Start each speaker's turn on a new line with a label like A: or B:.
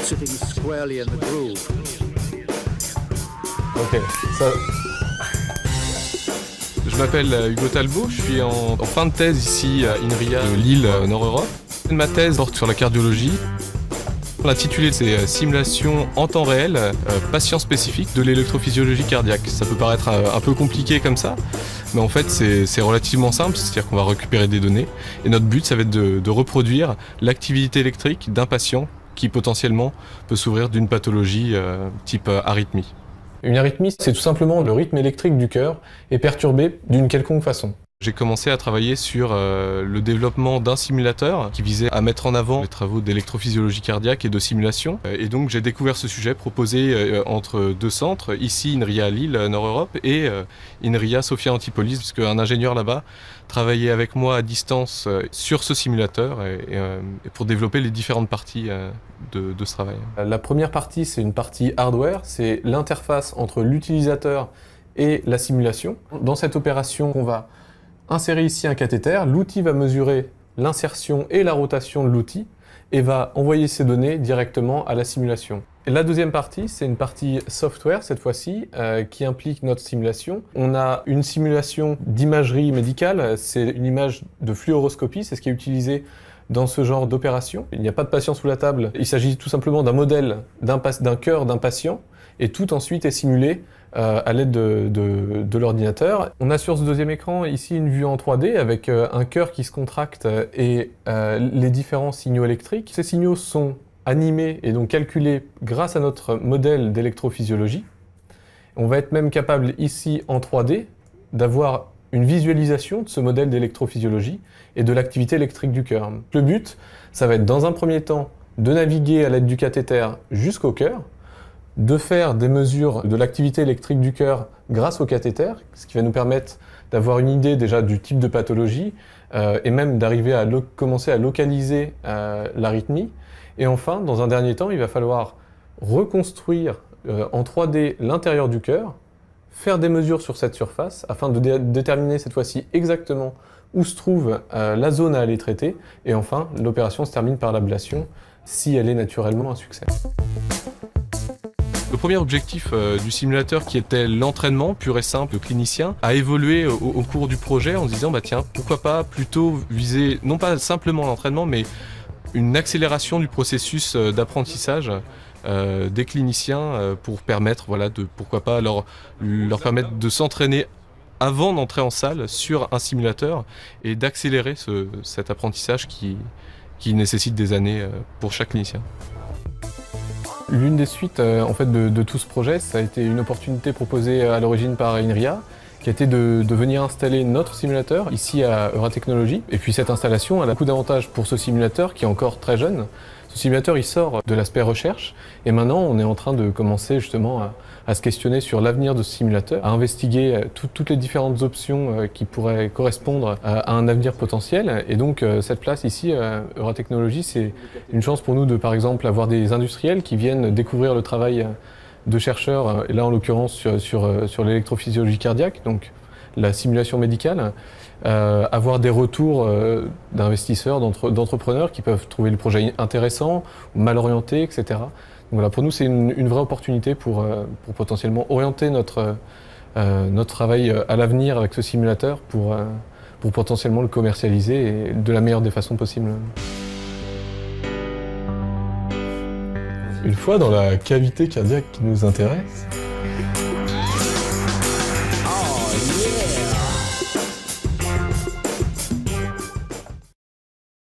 A: sitting squarely in the groove.
B: Ok, ça...
C: Je m'appelle Hugo Talbot, je suis en fin de thèse ici à INRIA de Lille, Nord-Europe. Ma thèse porte sur la cardiologie. L'intitulé c'est Simulation en temps réel, patient spécifique de l'électrophysiologie cardiaque. Ça peut paraître un peu compliqué comme ça, mais en fait c'est relativement simple, c'est-à-dire qu'on va récupérer des données et notre but ça va être de reproduire l'activité électrique d'un patient qui potentiellement peut souffrir d'une pathologie type arythmie.
B: Une arythmie, c'est tout simplement le rythme électrique du cœur est perturbé d'une quelconque façon.
C: J'ai commencé à travailler sur le développement d'un simulateur qui visait à mettre en avant les travaux d'électrophysiologie cardiaque et de simulation. Et donc j'ai découvert ce sujet proposé entre deux centres, ici INRIA Lille, Nord-Europe, et INRIA Sophia Antipolis, parce qu'un ingénieur là-bas travaillait avec moi à distance sur ce simulateur et pour développer les différentes parties de ce travail.
B: La première partie, c'est une partie hardware, c'est l'interface entre l'utilisateur et la simulation. Dans cette opération, on va insérer ici un cathéter, l'outil va mesurer l'insertion et la rotation de l'outil et va envoyer ces données directement à la simulation. Et la deuxième partie, c'est une partie software cette fois-ci, qui implique notre simulation. On a une simulation d'imagerie médicale, c'est une image de fluoroscopie, c'est ce qui est utilisé dans ce genre d'opération. Il n'y a pas de patient sous la table, il s'agit tout simplement d'un modèle d'un cœur d'un patient et tout ensuite est simulé à l'aide de l'ordinateur. On a sur ce deuxième écran ici une vue en 3D avec un cœur qui se contracte et les différents signaux électriques. Ces signaux sont animés et donc calculés grâce à notre modèle d'électrophysiologie. On va être même capable ici en 3D d'avoir une visualisation de ce modèle d'électrophysiologie et de l'activité électrique du cœur. Le but, ça va être dans un premier temps de naviguer à l'aide du cathéter jusqu'au cœur, de faire des mesures de l'activité électrique du cœur grâce au cathéter, ce qui va nous permettre d'avoir une idée déjà du type de pathologie et même d'arriver à commencer à localiser l'arythmie. Et enfin, dans un dernier temps, il va falloir reconstruire en 3D l'intérieur du cœur, faire des mesures sur cette surface afin de déterminer cette fois-ci exactement où se trouve la zone à aller traiter. Et enfin, l'opération se termine par l'ablation si elle est naturellement un succès.
C: Le premier objectif du simulateur, qui était l'entraînement pur et simple de clinicien, a évolué au cours du projet en se disant bah tiens, pourquoi pas plutôt viser non pas simplement l'entraînement mais une accélération du processus d'apprentissage des cliniciens pour permettre pourquoi pas leur permettre de s'entraîner avant d'entrer en salle sur un simulateur et d'accélérer cet apprentissage qui nécessite des années pour chaque clinicien.
B: L'une des suites en fait, de tout ce projet, ça a été une opportunité proposée à l'origine par INRIA, qui a été de venir installer notre simulateur ici à Euratechnologies. Et puis cette installation elle a beaucoup d'avantages pour ce simulateur qui est encore très jeune. Ce simulateur il sort de l'aspect recherche et maintenant on est en train de commencer justement à se questionner sur l'avenir de ce simulateur, à investiguer toutes les différentes options qui pourraient correspondre à un avenir potentiel. Et donc cette place ici, Euratechnologies, c'est une chance pour nous de par exemple avoir des industriels qui viennent découvrir le travail de chercheurs, et là en l'occurrence sur l'électrophysiologie cardiaque, donc la simulation médicale, avoir des retours d'investisseurs, d'entrepreneurs qui peuvent trouver le projet intéressant, mal orienté, etc. Donc voilà, pour nous c'est une vraie opportunité pour potentiellement orienter notre travail à l'avenir avec ce simulateur pour potentiellement le commercialiser et de la meilleure des façons possibles. Une fois dans la cavité cardiaque qui nous intéresse,